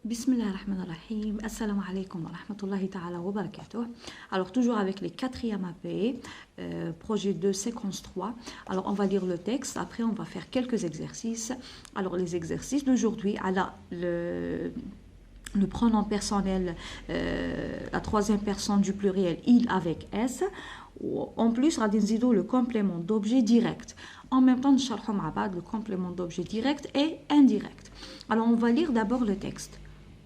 Bismillahirrahmanirrahim. Assalamu alaikum wa rahmatullahi ta'ala wa barakatuh. Alors, toujours avec les quatrièmes AP, projet 2, séquence 3. Alors, on va lire le texte. Après, on va faire quelques exercices. Alors, les exercices d'aujourd'hui, le pronom personnel, la troisième personne du pluriel, il avec S. En plus, on va le complément d'objet direct. En même temps, nous allons le complément d'objet direct et indirect. Alors, on va lire d'abord le texte.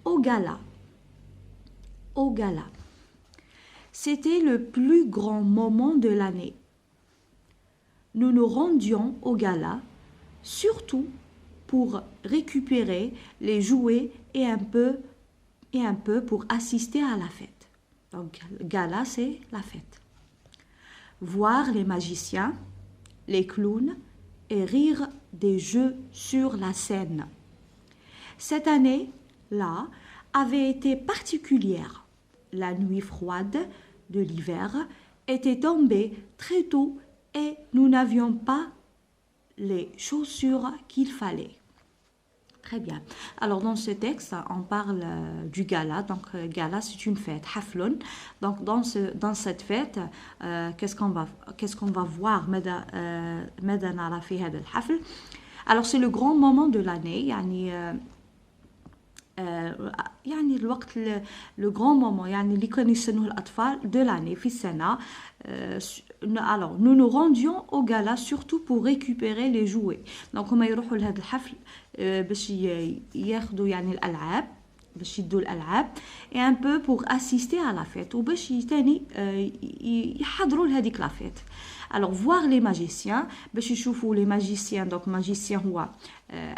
Au gala. Au gala. C'était le plus grand moment de l'année. Nous nous rendions au gala, surtout pour récupérer les jouets et un peu pour assister à la fête. Donc, gala, c'est la fête. Voir les magiciens, les clowns et rire des jeux sur la scène. Cette année-là avait été particulière. La nuit froide de l'hiver était tombée très tôt et nous n'avions pas les chaussures qu'il fallait. Très bien. Alors, dans ce texte, on parle du gala. Donc, gala, c'est une fête, haflun. Donc, dans cette fête, qu'est-ce qu'on va voir alors, c'est le grand moment de l'année. يعني الوقت le grand moment يعني اللي كانوا يستنوه الأطفال de l'année في السنة. Alors nous nous rendions au gala surtout pour récupérer les jouets. donc هما يروحوا لهذا الحفل باش ياخذوا يعني الألعاب باش يدوا الألعاب et un peu pour assister à la fête وباش تاني يحضروا لهذيك la fête. Alors, voir les magiciens, باش يشوفوا les magiciens, donc magicien هو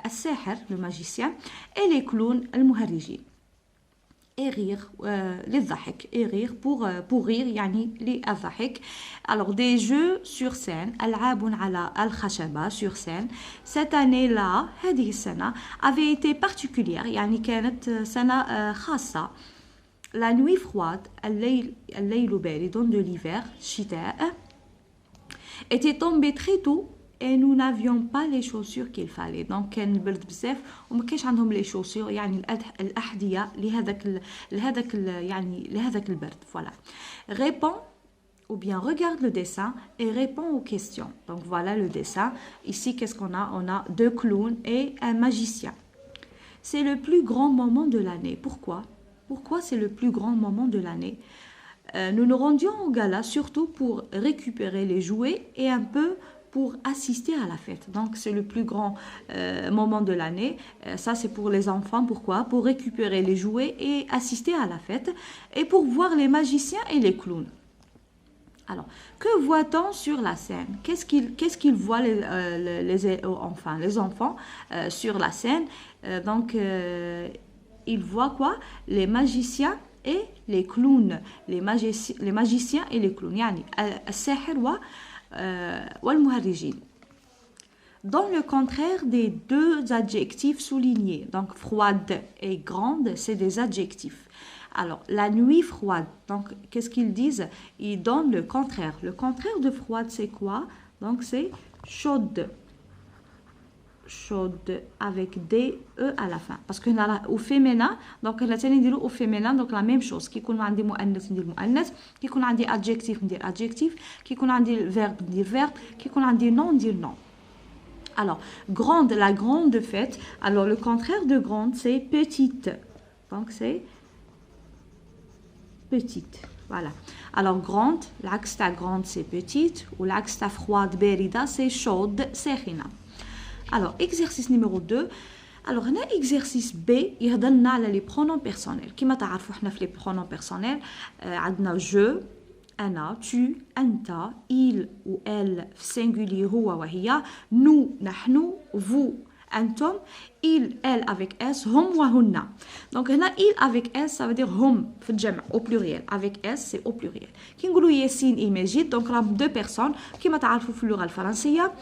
الساحر, le magicien, et les clowns, المهرجين. Et rire, للضحك, et rire pour rire, يعني للضحك. Alors, des jeux sur scène, ألعاب على الخشبة sur scène. Cette année-là, هذه السنة, avait été particulière, يعني كانت سنة خاصة. La nuit froide, الليل بارد de l'hiver, الشتاء, était tombé très tôt et nous n'avions pas les chaussures qu'il fallait. Donc كان البرد بزاف وما كانش عندهم les chaussures يعني الأحذية لهذاك البرد. Voilà. Réponds ou bien regarde le dessin et réponds aux questions. Donc voilà le dessin. Ici, qu'est-ce qu'on a? On a deux clowns et un magicien. C'est le plus grand moment de l'année. Pourquoi? Pourquoi c'est le plus grand moment de l'année? Nous nous rendions au gala surtout pour récupérer les jouets et un peu pour assister à la fête. Donc, c'est le plus grand moment de l'année. Ça, c'est pour les enfants. Pourquoi? Pour récupérer les jouets et assister à la fête. Et pour voir les magiciens et les clowns. Alors, que voit-on sur la scène? Qu'est-ce qu'ils voient les enfants sur la scène? Donc, ils voient quoi? Les magiciens et les clowns, les magiciens et les clowns. يعني الساحر والمهرجين. Dans le contraire des deux adjectifs soulignés, donc froide et grande, c'est des adjectifs. Alors, la nuit froide, donc qu'est-ce qu'ils disent? Ils donnent le contraire. Le contraire de froide, c'est quoi? Donc, c'est chaude. Chaude avec des E à la fin. Parce que là, au féminin, donc là, au féminin, donc la même chose. Qui qu'on a des مؤنث ندير مؤنث, qui qu'on a des adjectifs ندير adjectif, qui qu'on a des verbes ندير verbe, qui qu'on a des noms ندير nom. Alors, grande, la grande fête. Alors, le contraire de grande, c'est petite. Donc, c'est petite. Voilà. Alors, grande, l'axe ta grande, c'est petite. Ou l'axe ta froide, bérida, c'est chaude, ساخنة. Alors, exercice numéro 2. Alors, هنا exercice B يهضرنا على les pronoms personnels. كما تعرفوا احنا في les pronoms personnels عندنا je, أنا, tu, أنت, il ou elle في singulier هو وهي, nous, نحن, vous, أنتم, il, elle avec S, هم وهن. Donc هنا il avec S ça veut dire هم في الجمع au pluriel. Avec S c'est au pluriel. كي نقولوا ياسين et مجيد donc راهم deux personnes كما تعرفوا في اللغة الفرنسية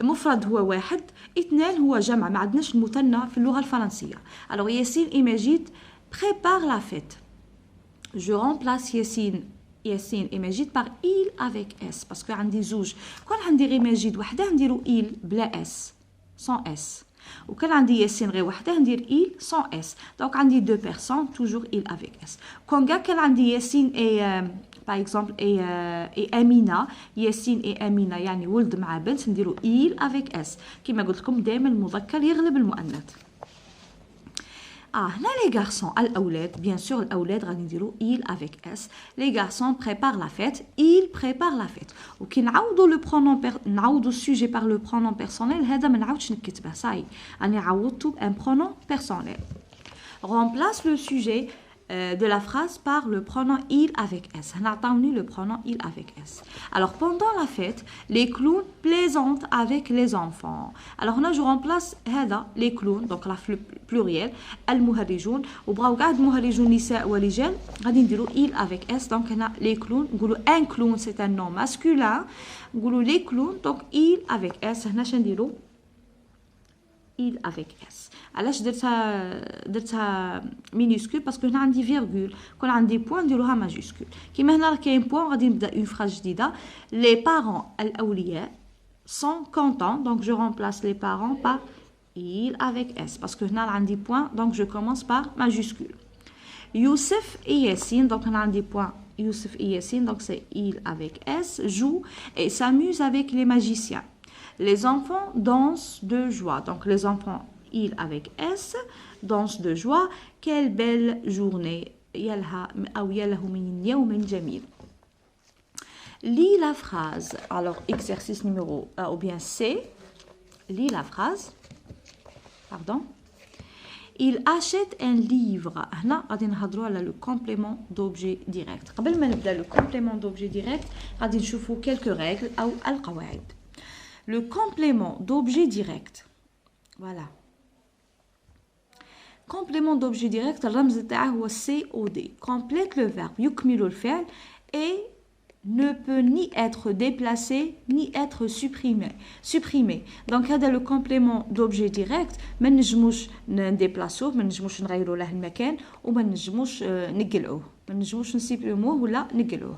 مفرد هو واحد اثنان هو جمع ما عندناش المثنى في اللغة الفرنسية. Alors ياسين et مجيد prépare la fête. Je remplace ياسين et مجيد par il avec S parce que عندي زوج كون عندي غير مجيد وحده نديرو il بلا S sans S. وكان عندي ياسين غير وحده ندير il sans s. دونك عندي deux personnes toujours il avec s. كون كان عندي ياسين par exemple et Amina, ياسين et Amina يعني ولد مع بنت نديرو il avec s. كما قلت لكم دائما المذكر يغلب المؤنث. هنا les garçons الأولاد bien sûr الأولاد غادي نديرو il avec s. Les garçons préparent la fête, ils préparent la fête. وكي نعوضوا le pronom نعوضوا السوجي par le pronom personnel هذا ما نعاودش نكتبه صاي راني عوضته un pronom personnel. Remplace le sujet de la phrase par le pronom il avec s. On a le pronom il avec s. Alors pendant la fête, les clowns plaisantent avec les enfants. Alors là je remplace هذا les clowns donc la pluriel المهرجون وبغاو قاعد مهرجون نساء ورجال غادي نديرو il avec s. Donc هنا les clowns نقولوا un clown c'est un nom masculin نقولوا les clowns donc il avec s. هنا شنديرو il avec s. علاش درتها مينيسكول باسكو هنا عندي فيرغول كون عندي بوين نديروها ماجيسكول كيما هنا راه كاين بوين غادي نبدا اون فراز جديده لي بارون الاولياء sont contents donc je remplace les parents par il avec s parce que هنا عندي بوين donc je commence par majuscule. Youssef et Yassine donc هنا عندي بوين Youssef et Yassine donc c'est il avec s jouent et s'amusent avec les magiciens. Les enfants dansent de joie donc les enfants il avec S, danse de joie. Quelle belle journée. يلها أو يله من يوم جميل. Lis la phrase. Alors, exercice numéro A ou bien C. Lis la phrase. Pardon. Il achète un livre. هنا غادي نهضروا على le complément d'objet direct. قبل ما نبدا le complément d'objet direct غادي نشوفوا quelques règles أو القواعد. Le complément d'objet direct. Voilà. Complément d'objet direct, الرمز تاعه هو COD. Complète le verbe يكمل الفعل et ne peut ni être déplacé ni être supprimé. Donc هذا le complément d'objet direct ما نجموش نديبلاسوه ما نجموش نغيروا له المكان وما نجموش نقلعوه ما نجموش نسيبريموه ولا نقلعوه.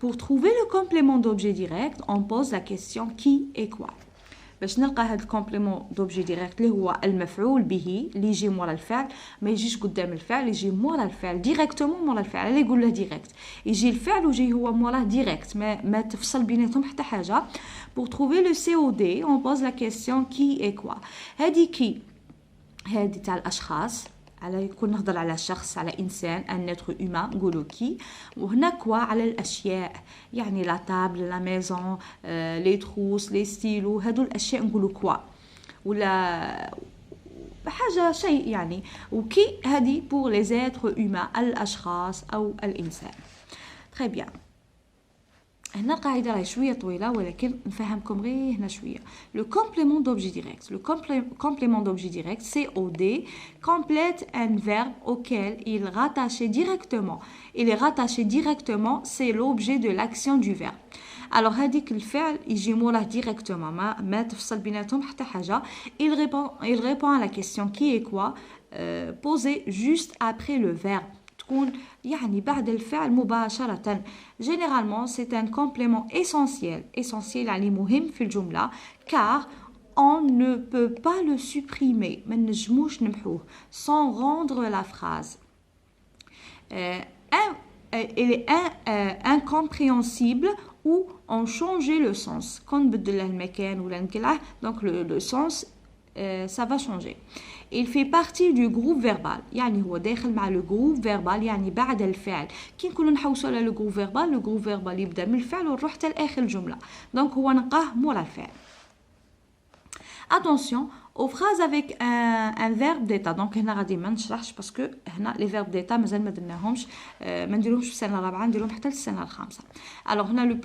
Pour trouver le complément d'objet direct, on pose la question qui et quoi. باش نلقى هذا الكومبليمون دوبجي ديريكت اللي هو المفعول به اللي يجي مورا الفعل ما يجيش قدام الفعل يجي مورا الفعل ديريكتومون مورا الفعل اللي يقول له ديريكت يجي الفعل ويجي هو موراه ديريكت ما تفصل بيناتهم حتى حاجه. Pour trouver le COD on pose la question qui et quoi. هذه كي هذه تاع الاشخاص على يكون نهضر على شخص على انسان ان نتر هيومان نقولوا كي وهنا كوا على الاشياء يعني لا تابل لا ميزون لي تروس لي ستيلو هادو الاشياء نقولوا كوا ولا حاجه شيء يعني وكي هذه بور لي زيتر هيومان الاشخاص او الانسان. تري بيان. هنا القاعده راهي شويه طويله ولكن نفهمكم غير هنا شويه. Le complément d'objet direct. Le complément d'objet direct COD complète un verbe auquel il est rattaché directement. Il est rattaché directement, c'est l'objet de l'action du verbe. Alors هذيك الفعل يجي موراه directement ما تفصل بيناتهم حتى حاجه. Il répond à la question qui est quoi posée juste après le verbe. تكون يعني بعد الفعل مباشرة. Généralement c'est un complément essentiel يعني مهم في الجملة car on ne peut pas le supprimer ما نجموش نمحوه sans rendre la phrase il est incompréhensible ou on change le sens quand نبدل له المكان ولا نقلعه donc le sens ça va changer. Il fait partie du groupe verbal يعني هو داخل مع le groupe verbal يعني بعد الفعل كي نكونوا نحوسوا على le groupe verbal يبدا من الفعل ونروح حتى لاخر الجمله دونك هو نلقاه مورا الفعل. Attention aux phrases avec un verbe d'état. Donc هنا غادي ما نشرحش باسكو هنا les verbes d'état مازال ما درناهمش ما نديروهمش في السنه الرابعه نديروهم حتى السنه الخامسه. Alors هنا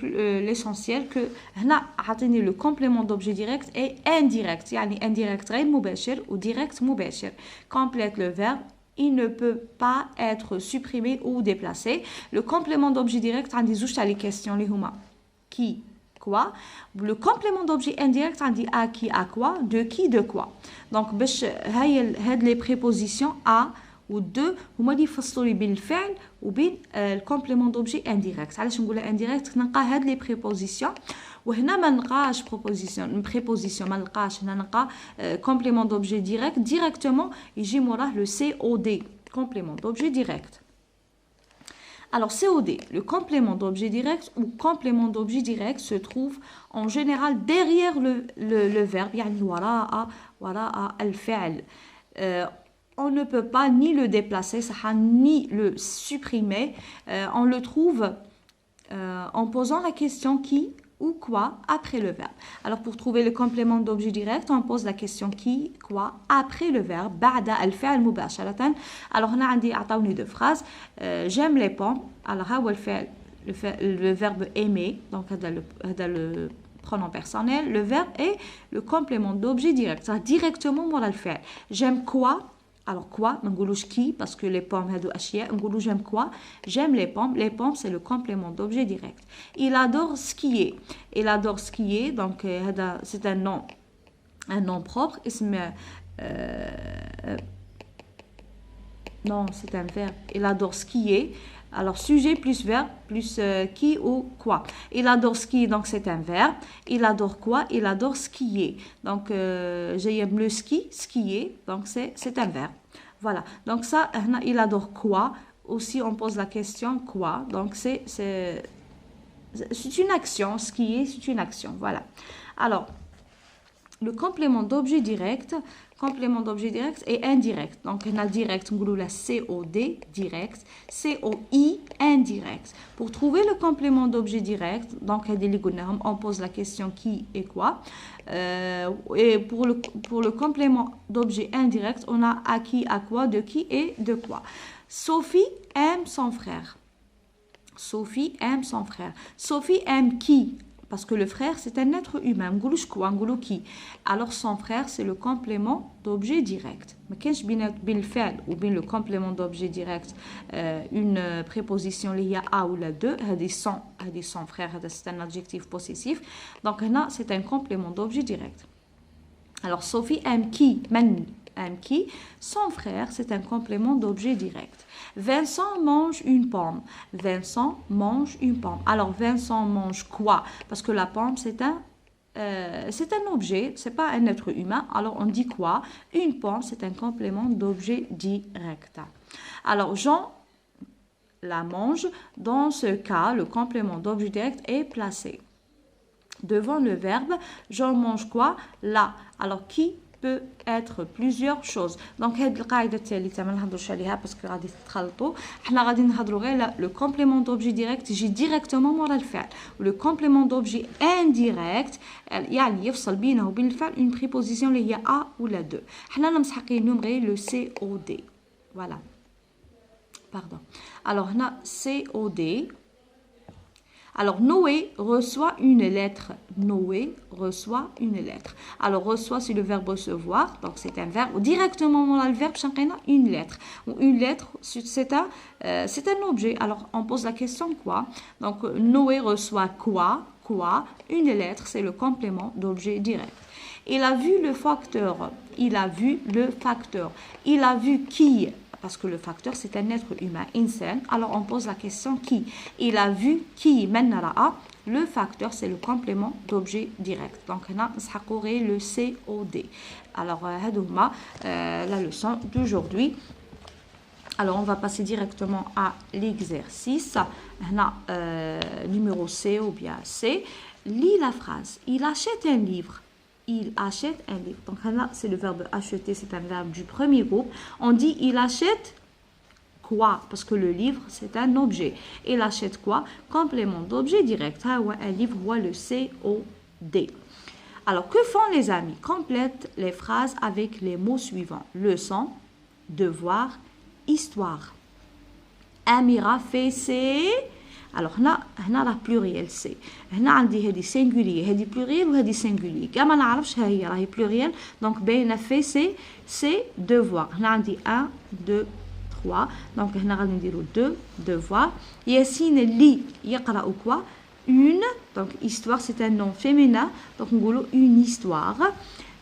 l'essentiel que هنا عطيني le complément d'objet direct et indirect يعني indirect غير مباشر و direct مباشر. Complète le verbe il ne peut pas être supprimé ou déplacé. Le complément d'objet direct عندي زوج تاع لي كيسيون اللي هما qui quoi. Le complément d'objet indirect on dit à qui à quoi de qui de quoi. Donc باش هاد les prépositions à والدو هما اللي يفصلوا لي بين الفعل وبين الكومبليمون دوبجي انديريكت. علاش نقولها انديريكت؟ نلقى هاد لي بريبوزيسيون وهنا ما نلقاش بريبوزيسيون، ما نلقاش هنا نلقى كومبليمون دوبجي ديريكت ديريكتومون يجي موراه لو سي او دي complément d'objet direct. Alors COD, le complément d'objet direct ou complément d'objet direct se trouve en général derrière le verbe, يعني وراء الفعل. On ne peut pas ni le déplacer, ni le supprimer. On le trouve en posant la question qui ou quoi après le verbe. Alors pour trouver le complément d'objet direct, on pose la question qui, quoi après le verbe. بعد الفعل مباشرة. Alors هنا عندي عطاوني deux phrases. J'aime les pommes. Alors هو الفعل le verbe aimer. Donc هذا le pronom personnel. Le verbe est le complément d'objet direct. Ça directement مورا الفعل. J'aime quoi? Alors quoi? ما نقولوش qui parce que les pommes هادو أشياء. نقولو j'aime quoi? J'aime les pommes. Les pommes c'est le complément d'objet direct. Il adore skier. Il adore skier. Donc هذا c'est un nom propre. اسم non c'est un verbe. Il adore skier. Alors sujet plus verbe plus qui ou quoi. Il adore skier, donc c'est un verbe. Il adore quoi? Il adore skier. Donc j'aime le ski, skier, donc c'est un verbe. Voilà. Donc ça, il adore quoi? Aussi on pose la question quoi. Donc c'est une action. Skier, c'est une action. Voilà. Alors le complément d'objet direct est indirect. Donc, on a direct, on a la COD direct, COI indirect. Pour trouver le complément d'objet direct, donc on pose la question qui et quoi. Et pour le complément d'objet indirect, on a à qui, à quoi, de qui et de quoi. Sophie aime son frère. Sophie aime son frère. Sophie aime qui? Parce que le frère, c'est un être humain. Alors, son frère, c'est le complément d'objet direct. Mais quand je bin le fait ou bin le complément d'objet direct, une préposition liée à a ou la deux, son frère, c'est un adjectif possessif. Donc, là, c'est un complément d'objet direct. Alors, Sophie aime qui? Aime qui? Son frère, c'est un complément d'objet direct. Vincent mange une pomme. Vincent mange une pomme. Alors, Vincent mange quoi? Parce que la pomme, c'est un objet, c'est pas un être humain. Alors, on dit quoi? Une pomme, c'est un complément d'objet direct. Alors, Jean la mange. Dans ce cas, le complément d'objet direct est placé devant le verbe. Jean mange quoi? Là. Alors, qui peut être plusieurs choses. Donc هاد القاعده الثالثه ما نهضروش عليها باسكو غادي تتخلطوا. حنا غادي نهضروا غير لو كومبليمون دوبجي ديريكت يجي ديريكتومون مورا الفعل، ولو كومبليمون دوبجي انديريكت يعني يفصل بينه وبين الفعل اون بريبوزيسيون اللي هي ا ولا دو. حنا مسحقين لهم غير لو سي او دي. فوالا باردون. الوغ هنا سي او دي. Alors, Noé reçoit une lettre. Noé reçoit une lettre. Alors, reçoit, c'est le verbe recevoir. Donc, c'est un verbe. Directement, on a le verbe, une lettre. Une lettre, c'est un objet. Alors, on pose la question quoi? Donc, Noé reçoit quoi? Quoi? Une lettre, c'est le complément d'objet direct. Il a vu le facteur. Il a vu le facteur. Il a vu qui? Parce que le facteur, c'est un être humain, insan. Alors, on pose la question qui? Il a vu qui? Menara. Le facteur, c'est le complément d'objet direct. Donc, on a le COD. Alors, la leçon d'aujourd'hui. Alors, on va passer directement à l'exercice. Numéro C ou bien C. Lis la phrase. Il achète un livre. Il achète un livre. Donc là, c'est le verbe acheter, c'est un verbe du premier groupe. On dit il achète quoi? Parce que le livre, c'est un objet. Il achète quoi? Complément d'objet direct. Un livre, voit le COD. Alors, que font les amis? Complète les phrases avec les mots suivants. Leçon, devoir, histoire. Amira fait ses... Alors هنا راه pluriel سي. هنا عندي هذه singulier هذه pluriel وهذه singulier. كما نعرفش ها هي راهي pluriel. دونك باينه في سي devoir. هنا عندي 1 2 3. دونك هنا غادي نديرو 2 devoir. ياسين اللي يقرأ quoi? Une. Donc histoire c'est un nom féminin. Donc نقولو une histoire.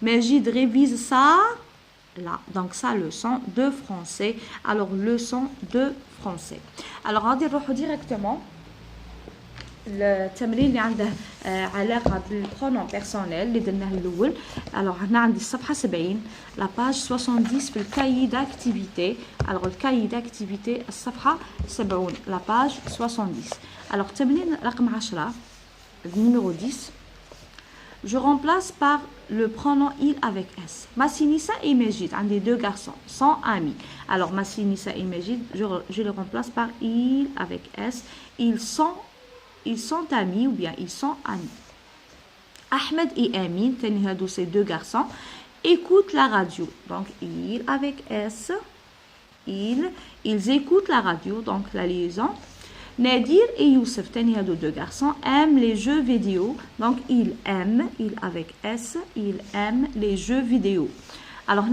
Majid révise sa là. Donc ça, leçon de français. Alors, leçon de français. Alors, غادي نروحوا directement التمرين اللي عنده علاقة بالبرونون بيرسونيل اللي درناه الأول. alors هنا عندي الصفحة 70 لا باج 70 في الكاي داكتيفيتي. alors الكاي داكتيفيتي الصفحة 70 لا باج 70. alors تمرين رقم 10 numéro 10. Je remplace par le pronom il avec S. Massinissa et Mejid, un des deux garçons, sont amis. Alors Massinissa et Mejid, je le remplace par il avec S. Ils sont amis ou bien ils sont amis. Ahmed et Amin, ces deux garçons, écoutent la radio. Donc il avec S. Ils écoutent la radio, donc la liaison. Nadir et Youssef, deux garçons, aiment les jeux vidéo. Donc, ils aiment, il avec S, ils aiment les jeux vidéo. Alors,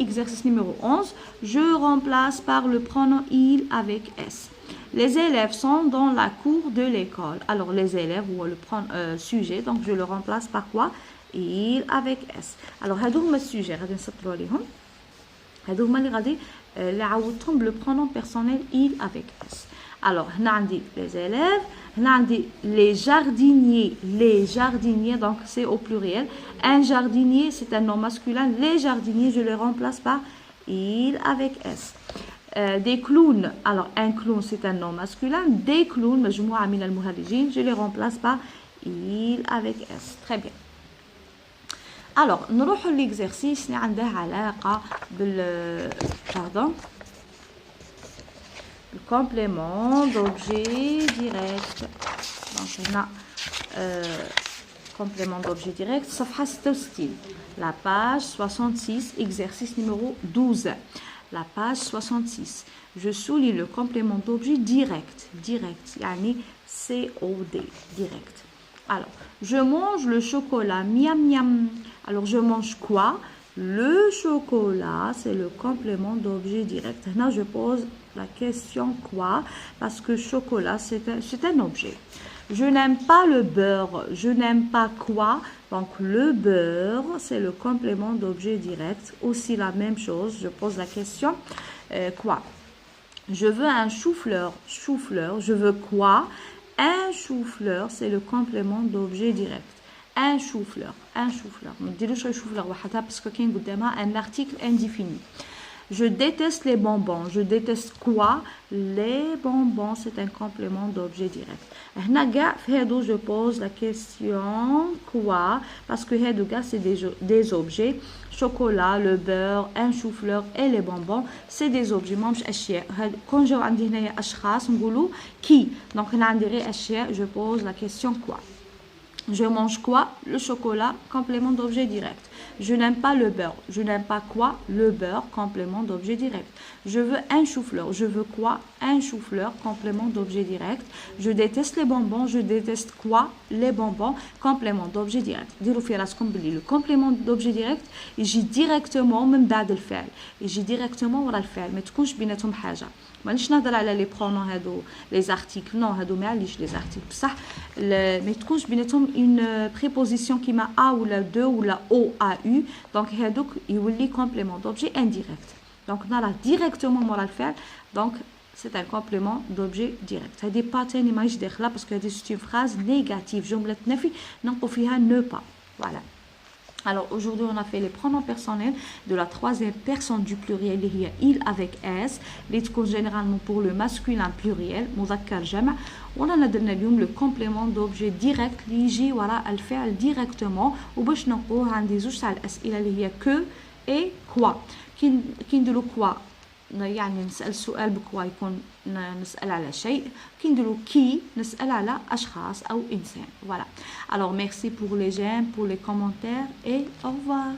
exercice numéro 11. Je remplace par le pronom il avec S. Les élèves sont dans la cour de l'école. Alors, les élèves ou le pronom sujet. Donc, je le remplace par quoi? Il avec S. Alors, هادو هما السوجي غادي نسطروا عليهم. هادو هما اللي غادي اللي عوضتهم le pronom personnel il avec S. Alors, on a les élèves, on a les jardiniers, donc c'est au pluriel. Un jardinier, c'est un nom masculin. Les jardiniers, je les remplace par il avec S. Des clowns, alors un clown, c'est un nom masculin. Des clowns, je les remplace par il avec S. Très bien. Alors, nous allons l'exercice, pardon. Le complément d'objet direct. Donc, on a complément d'objet direct. صفحة 66. La page 66, exercice numéro 12. La page 66. Je souligne le complément d'objet direct. Direct, yani COD, direct. Alors, je mange le chocolat. Miam, miam. Alors, je mange quoi? Le chocolat, c'est le complément d'objet direct. Là, je pose la question quoi? Parce que chocolat, c'est un objet. Je n'aime pas le beurre. Je n'aime pas quoi? Donc, le beurre, c'est le complément d'objet direct. Aussi la même chose. Je pose la question quoi? Je veux un chou-fleur. Chou-fleur. Je veux quoi? Un chou-fleur, c'est le complément d'objet direct. Un chou-fleur. Un chou-fleur. ما نديروش chou-fleur وحدها parce que كاين قدامها un article indéfini. Je déteste les bonbons. Je déteste quoi? Les bonbons, c'est un complément d'objet direct. هنا كاع في هادو je pose la question quoi? Parce que هادو كاع c'est des objets. Chocolat, le beurre, un chou-fleur et les bonbons, c'est des objets. ماهمش أشياء. كون جاو عندي هنايا أشخاص نقولوا qui. Donc هنا عندي غير أشياء. Je pose la question quoi? Je mange quoi? Le chocolat, complément d'objet direct. Je n'aime pas le beurre. Je n'aime pas quoi? Le beurre, complément d'objet direct. Je veux un chou-fleur. Je veux quoi? Un chou-fleur, complément d'objet direct. Je déteste les bonbons. Je déteste quoi? Les bonbons, complément d'objet direct. Le complément d'objet direct, il يجي directement من بعد الفعل. يجي directement ورا الفعل. ما تكونش بيناتهم حاجة. مانيش نهضر على لي برونون هادو لي زارتيكل نو هادو ما عليش لي زارتيكل بصح ما تكونش بيناتهم اون بريبوزيسيون كيما ا ولا دو ولا او ا يو دونك هادوك يولي كومبليمون دوبجي انديريكت دونك نراه ديريكتومون مورا الفعل دونك c'est un complément d'objet direct. هادي با تاني ماهيش داخله باسكو هادي سي اون فراز نيجاتيف جمله نفي ننقو فيها ne pas. Voilà. Alors aujourd'hui on a fait les pronoms personnels de la troisième personne du pluriel اللي هي il avec s اللي تكون généralement pour le masculin pluriel مذكر جمع ورانا درنا اليوم le complément d'objet direct اللي يجي وراء الفعل directement وباش نلقوه عندي زوج تاع الاسئله اللي هي que et quoi. كي نديرو quoi يعني نسأل سؤال بكوا يكون نسأل على شيء كي نديرو كي نسأل على أشخاص أو إنسان. Voilà. Alors merci pour les j'aime, pour les commentaires et au revoir.